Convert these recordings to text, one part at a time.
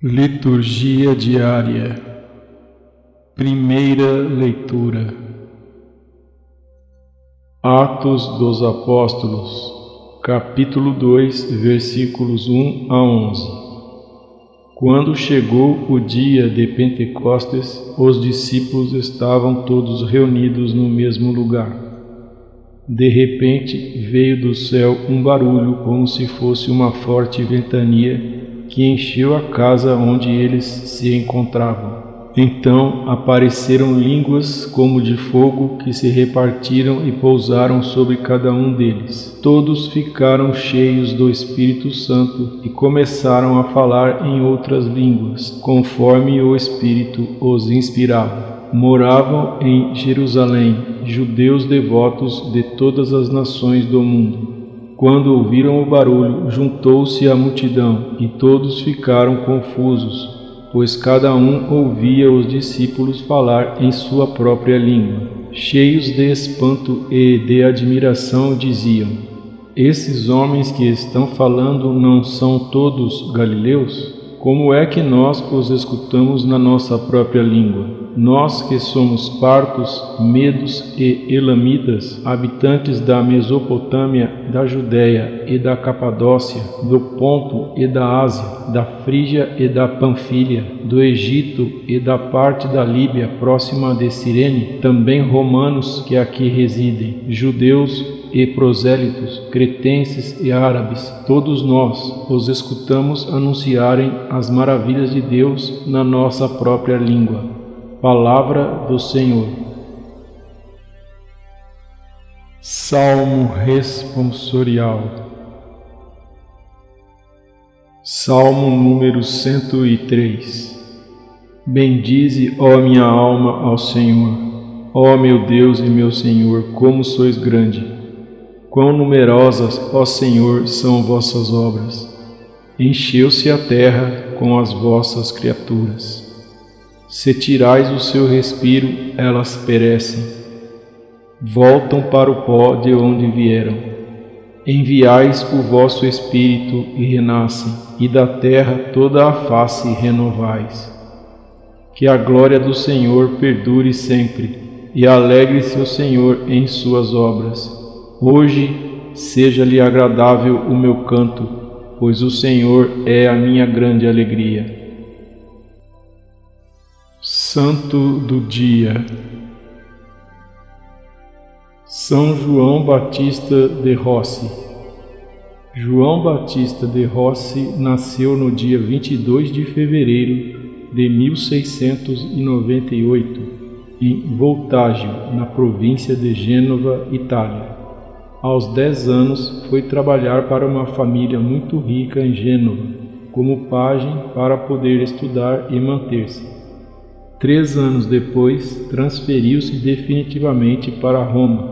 Liturgia diária. Primeira leitura. Atos dos Apóstolos, capítulo 2, versículos 1 a 11. Quando chegou o dia de Pentecostes, os discípulos estavam todos reunidos no mesmo lugar. De repente veio do céu um barulho como se fosse uma forte ventania que encheu a casa onde eles se encontravam. Então apareceram línguas como de fogo que se repartiram e pousaram sobre cada um deles. Todos ficaram cheios do Espírito Santo e começaram a falar em outras línguas, conforme o Espírito os inspirava. Moravam em Jerusalém judeus devotos de todas as nações do mundo. Quando ouviram o barulho, juntou-se a multidão, e todos ficaram confusos, pois cada um ouvia os discípulos falar em sua própria língua. Cheios de espanto e de admiração, diziam: Esses homens que estão falando não são todos galileus? Como é que nós os escutamos na nossa própria língua? Nós que somos partos, medos e elamitas, habitantes da Mesopotâmia, da Judéia e da Capadócia, do Ponto e da Ásia, da Frígia e da Panfilha, do Egito e da parte da Líbia próxima de Cirene, também romanos que aqui residem, judeus e prosélitos, cretenses e árabes, todos nós os escutamos anunciarem as maravilhas de Deus na nossa própria língua. Palavra do Senhor. Salmo responsorial. Salmo número 103. Bendize, ó minha alma, ao Senhor. Ó meu Deus e meu Senhor, como sois grande! Quão numerosas, ó Senhor, são vossas obras! Encheu-se a terra com as vossas criaturas. Se tirais o seu respiro, elas perecem. Voltam para o pó de onde vieram. Enviais o vosso Espírito e renascem, e da terra toda a face renovais. Que a glória do Senhor perdure sempre, e alegre-se o Senhor em suas obras. Hoje seja-lhe agradável o meu canto, pois o Senhor é a minha grande alegria. Santo do Dia. São João Batista de Rossi. João Batista de Rossi nasceu no dia 22 de fevereiro de 1698, em Voltaggio, na província de Gênova, Itália. Aos 10 anos foi trabalhar para uma família muito rica em Gênova, como pajem para poder estudar e manter-se. 3 anos depois, transferiu-se definitivamente para Roma,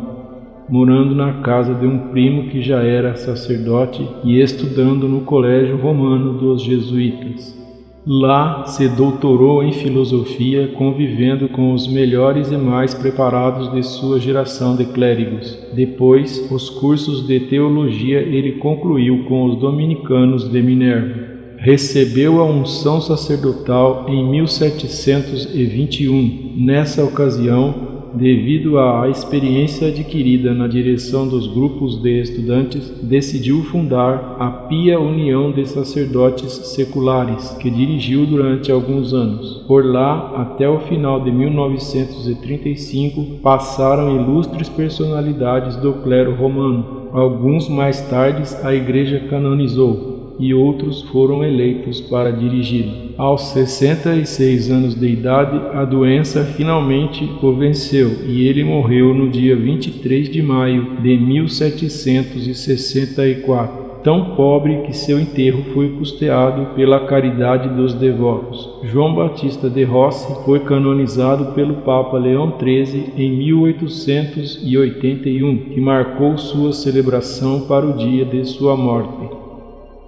morando na casa de um primo que já era sacerdote e estudando no colégio romano dos jesuítas. Lá se doutorou em filosofia, convivendo com os melhores e mais preparados de sua geração de clérigos. Depois, os cursos de teologia ele concluiu com os dominicanos de Minerva. Recebeu a unção sacerdotal em 1721. Nessa ocasião, devido à experiência adquirida na direção dos grupos de estudantes, decidiu fundar a Pia União de Sacerdotes Seculares, que dirigiu durante alguns anos. Por lá, até o final de 1935, passaram ilustres personalidades do clero romano. Alguns mais tarde a Igreja canonizou, e outros foram eleitos para dirigi-lo. Aos 66 anos de idade, a doença finalmente o venceu e ele morreu no dia 23 de maio de 1764, tão pobre que seu enterro foi custeado pela caridade dos devotos. João Batista de Rossi foi canonizado pelo Papa Leão XIII em 1881, que marcou sua celebração para o dia de sua morte.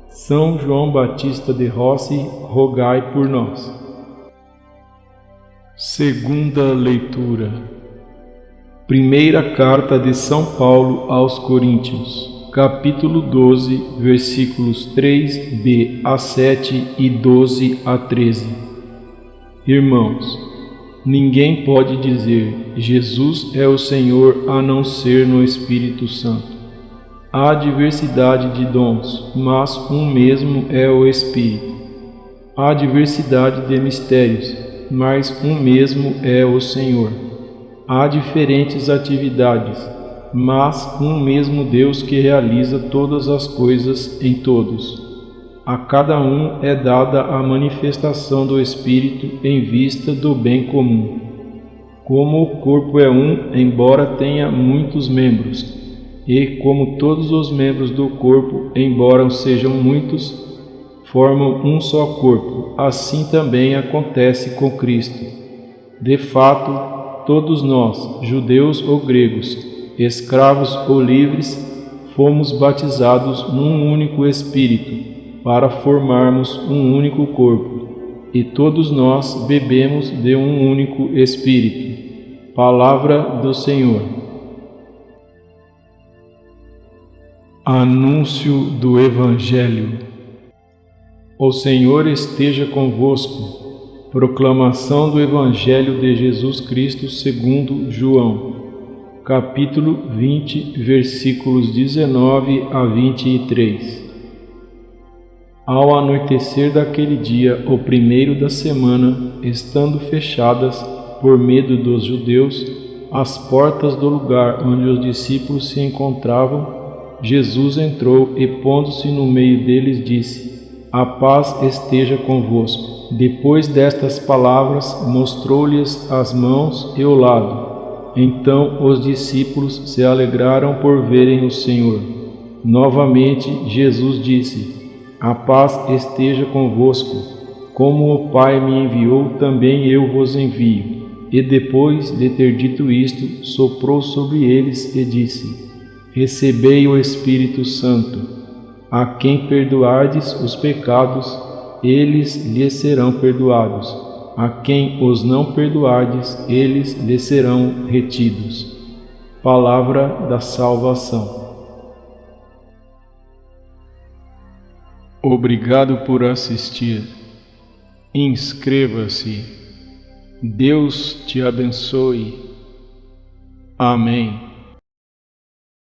São João Batista de Rossi, rogai por nós. Segunda leitura. Primeira carta de São Paulo aos Coríntios, capítulo 12, versículos 3b a 7 e 12 a 13. Irmãos, ninguém pode dizer Jesus é o Senhor a não ser no Espírito Santo. Há diversidade de dons, mas um mesmo é o Espírito. Há diversidade de mistérios, mas um mesmo é o Senhor. Há diferentes atividades, mas um mesmo Deus que realiza todas as coisas em todos. A cada um é dada a manifestação do Espírito em vista do bem comum. Como o corpo é um, embora tenha muitos membros, e como todos os membros do corpo, embora sejam muitos, formam um só corpo, assim também acontece com Cristo. De fato, todos nós, judeus ou gregos, escravos ou livres, fomos batizados num único Espírito, para formarmos um único corpo, e todos nós bebemos de um único Espírito. Palavra do Senhor. Anúncio do Evangelho. O Senhor esteja convosco. Proclamação do Evangelho de Jesus Cristo segundo João, capítulo 20, versículos 19 a 23. Ao anoitecer daquele dia, o primeiro da semana, estando fechadas, por medo dos judeus, as portas do lugar onde os discípulos se encontravam, Jesus entrou e, pondo-se no meio deles, disse: A paz esteja convosco. Depois destas palavras, mostrou-lhes as mãos e o lado. Então os discípulos se alegraram por verem o Senhor. Novamente Jesus disse: A paz esteja convosco. Como o Pai me enviou, também eu vos envio. E depois de ter dito isto, soprou sobre eles e disse: Recebei o Espírito Santo. A quem perdoardes os pecados, eles lhes serão perdoados. A quem os não perdoardes, eles lhes serão retidos. Palavra da salvação. Obrigado por assistir. Inscreva-se. Deus te abençoe. Amém.